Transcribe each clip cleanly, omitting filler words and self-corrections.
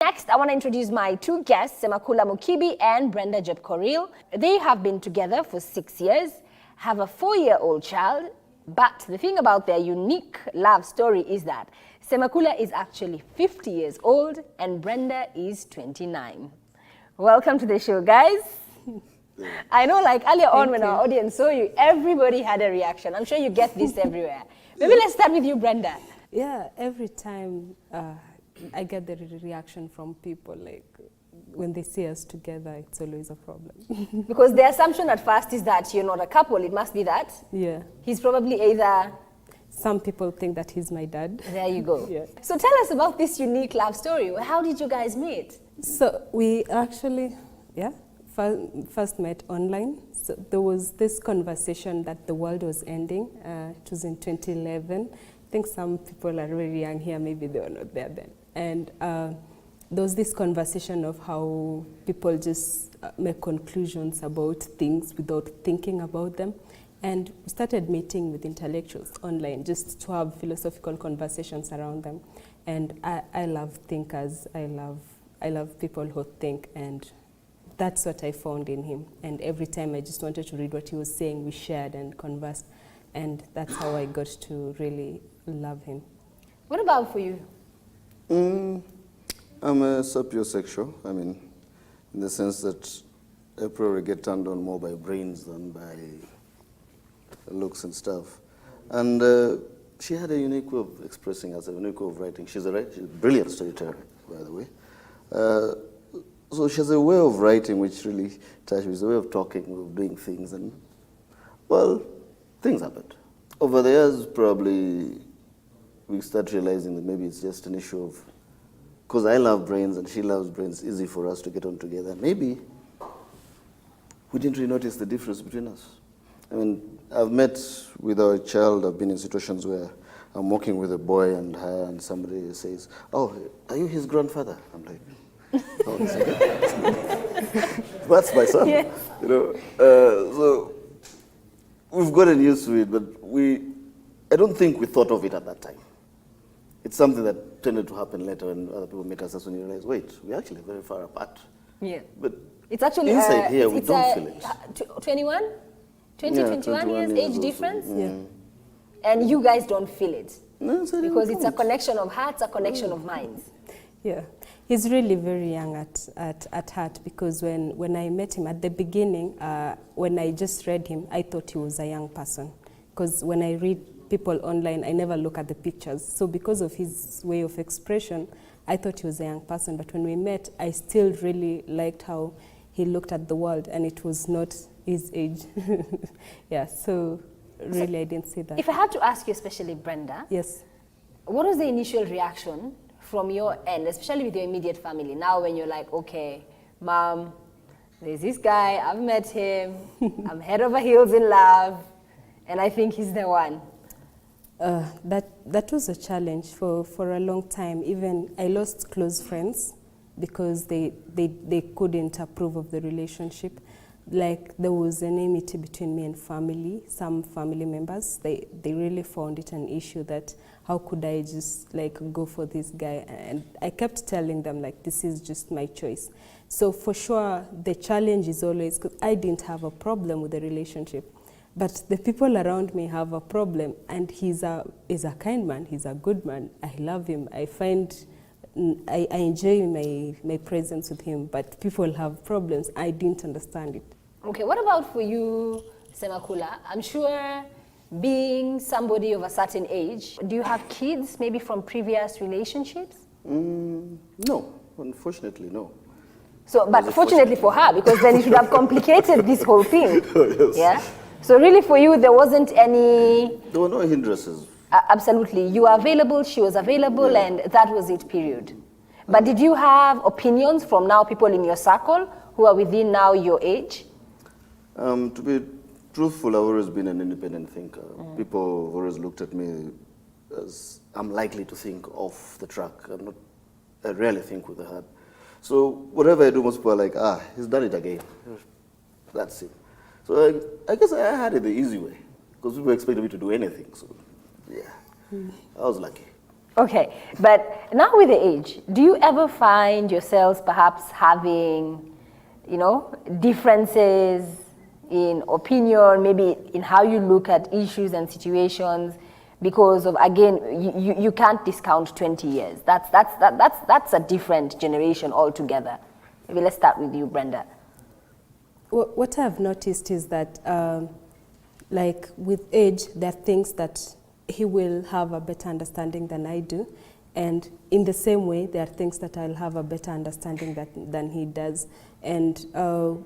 Next, I want to introduce my two guests, Semakula Mukibi and Brenda Jepkoril. They have been together for 6 years, have a 4-year-old child, but the thing about their unique love story is that Semakula is actually 50 years old and Brenda is 29. Welcome to the show, guys. I know, like earlier on when our audience saw you, everybody had a reaction. I'm sure you get this everywhere. Maybe let's start with you, Brenda. Yeah, every time I get the reaction from people, like when they see us together, it's always a problem. Because the assumption at first is that you're not a couple. It must be that. Yeah. He's probably either... Some people think that he's my dad. There you go. Yeah. So tell us about this unique love story. How did you guys meet? So we actually, first met online. So there was this conversation that the world was ending. It was in 2011. I think some people are very young here, maybe they were not there then. And there was this conversation of how people just make conclusions about things without thinking about them. And we started meeting with intellectuals online just to have philosophical conversations around them. And I love thinkers, I love people who think, and that's what I found in him. And every time I just wanted to read what he was saying, we shared and conversed. And that's how I got to really love him. What about for you? I'm a sapiosexual. I mean, in the sense that I probably get turned on more by brains than by looks and stuff. And she had a unique way of expressing herself, a unique way of writing. She's a brilliant storyteller, by the way. So she has a way of writing which really touched me. It's a way of talking, of doing things, and, well, things happened. Over the years, probably, we start realizing that maybe it's just an issue of, because I love brains and she loves brains, it's easy for us to get on together. Maybe we didn't really notice the difference between us. I mean, I've met with our child, I've been in situations where I'm walking with a boy and her, and somebody says, "Oh, are you his grandfather?" I'm like, "Oh, that's my son." Yes. You know, so we've gotten used to it, but I don't think we thought of it at that time. It's something that tended to happen later when other people meet us. That's when you realize, wait, we're actually very far apart. Yeah. But it's actually inside here, we don't feel it. 21? 21 years age difference? Yeah. And you guys don't feel it? No, so because it's a connection of hearts, a connection of minds. Yeah, he's really very young at heart, because when I met him at the beginning, when I just read him, I thought he was a young person. Because when I read people online, I never look at the pictures. So because of his way of expression, I thought he was a young person. But when we met, I still really liked how he looked at the world, and it was not his age. Yeah, so really I didn't see that. If I had to ask you, especially Brenda. Yes. What was the initial reaction from your end, especially with your immediate family? Now when you're like, okay, Mom, there's this guy, I've met him, I'm head over heels in love, and I think he's the one. That was a challenge for a long time. Even I lost close friends because they couldn't approve of the relationship. Like there was an enmity between me and family, some family members. They really found it an issue that how could I just like go for this guy? And I kept telling them like this is just my choice. So for sure the challenge is always, because I didn't have a problem with the relationship, but the people around me have a problem, and he's a kind man, he's a good man. I love him. I enjoy my presence with him, but people have problems. I didn't understand it. Okay, what about for you, Semakula? I'm sure being somebody of a certain age, do you have kids maybe from previous relationships? No, unfortunately, no. So, but fortunately for her, because then it should have complicated this whole thing. Oh, yes. Yeah? So really for you, there wasn't any... There were no hindrances. Absolutely. You were available, she was available, yeah. And that was it, period. But did you have opinions from now people in your circle who are within now your age? To be truthful, I've always been an independent thinker. People have always looked at me as I'm likely to think off the track. I rarely think with the heart. So whatever I do, most people are like, he's done it again. That's it. So I guess I had it the easy way, because people expected me to do anything. So yeah, I was lucky. Okay, but now with the age, do you ever find yourselves perhaps having, differences in opinion, maybe in how you look at issues and situations? Because of, again, you can't discount 20 years. That's a different generation altogether. Maybe let's start with you, Brenda. What I've noticed is that, like with age, there are things that he will have a better understanding than I do. And in the same way, there are things that I'll have a better understanding than he does. And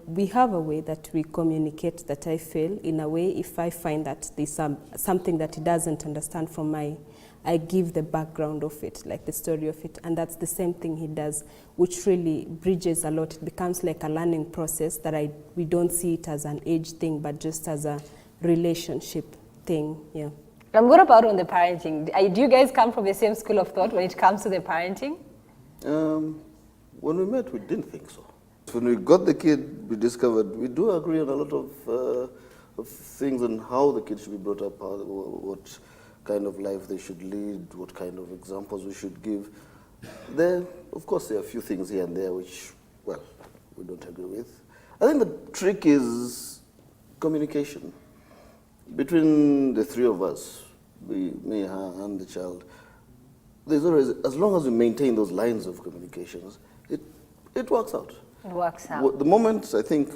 we have a way that we communicate that I feel. In a way, if I find that there's something that he doesn't understand from I give the background of it, like the story of it. And that's the same thing he does, which really bridges a lot. It becomes like a learning process that we don't see it as an age thing, but just as a relationship thing, yeah. And what about on the parenting? Do you guys come from the same school of thought when it comes to the parenting? When we met, we didn't think so. When we got the kid, we discovered we do agree on a lot of things on how the kid should be brought up, what kind of life they should lead, what kind of examples we should give. Of course, there are a few things here and there which, well, we don't agree with. I think the trick is communication. Between the three of us, me, her, and the child, there's always, as long as we maintain those lines of communications, it works out. It works out. The moment, I think,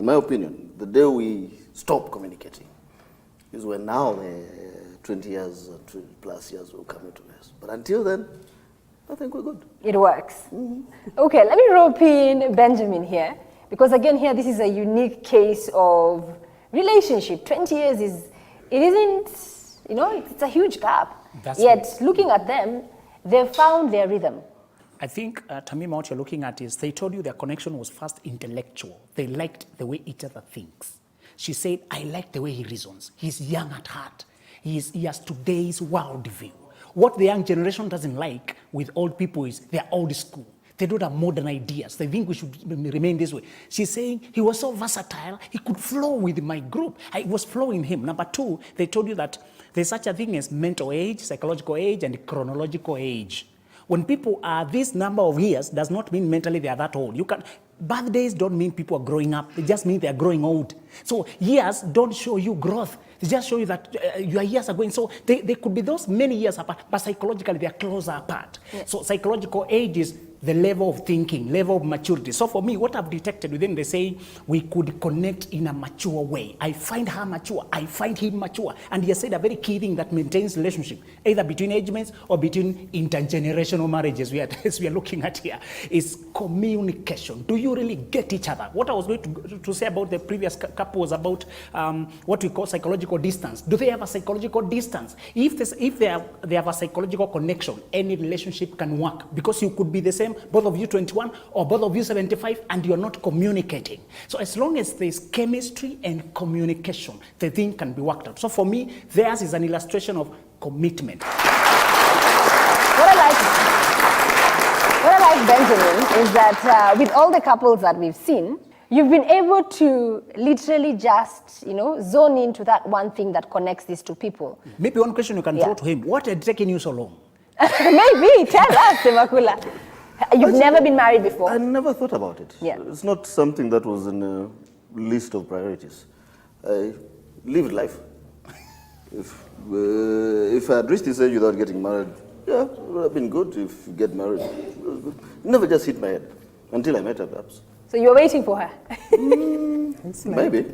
in my opinion, the day we stop communicating is when now the 20 years or 20 plus years will come into this. But until then, I think we're good. It works. Mm-hmm. Okay, let me rope in Benjamin here, because again here, this is a unique case of relationship. 20 years it's a huge gap. Yet, looking at them, they've found their rhythm. I think, Tamima, what you're looking at is they told you their connection was first intellectual. They liked the way each other thinks. She said, I like the way he reasons. He's young at heart. He has today's world view. What the young generation doesn't like with old people is they're old school. They don't have modern ideas. They think we should remain this way. She's saying he was so versatile, he could flow with my group. I was flowing him. Number two, they told you that there's such a thing as mental age, psychological age, and chronological age. When people are this number of years, does not mean mentally they are that old. Birthdays don't mean people are growing up. They just mean they are growing old. So years don't show you growth. They just show you that your years are going. So they could be those many years apart, but psychologically they are closer apart. Yeah. So psychological age is the level of thinking, level of maturity. So for me, what I've detected within, they say we could connect in a mature way. I find her mature, I find him mature. And he has said a very key thing that maintains relationship, either between age mates or between intergenerational marriages as we are looking at here, is communication. Do you really get each other? What I was going to say about the previous couple was about what we call psychological distance. Do they have a psychological distance? If they have a psychological connection, any relationship can work, because you could be the same, both of you 21 or both of you 75, and you're not communicating. So as long as there's chemistry and communication, the thing can be worked out. So for me, theirs is an illustration of commitment. What I like, Benjamin, is that with all the couples that we've seen, you've been able to literally just, zone into that one thing that connects these two people. Maybe one question you can throw to him: what had taken you so long? Maybe, tell us, Semakula. You've never been married before? I never thought about it. Yeah. It's not something that was in a list of priorities. I lived life. If I had reached this age without getting married, yeah, it would have been good if you get married. It was good. It never just hit my head until I met her, perhaps. So you were waiting for her? Maybe.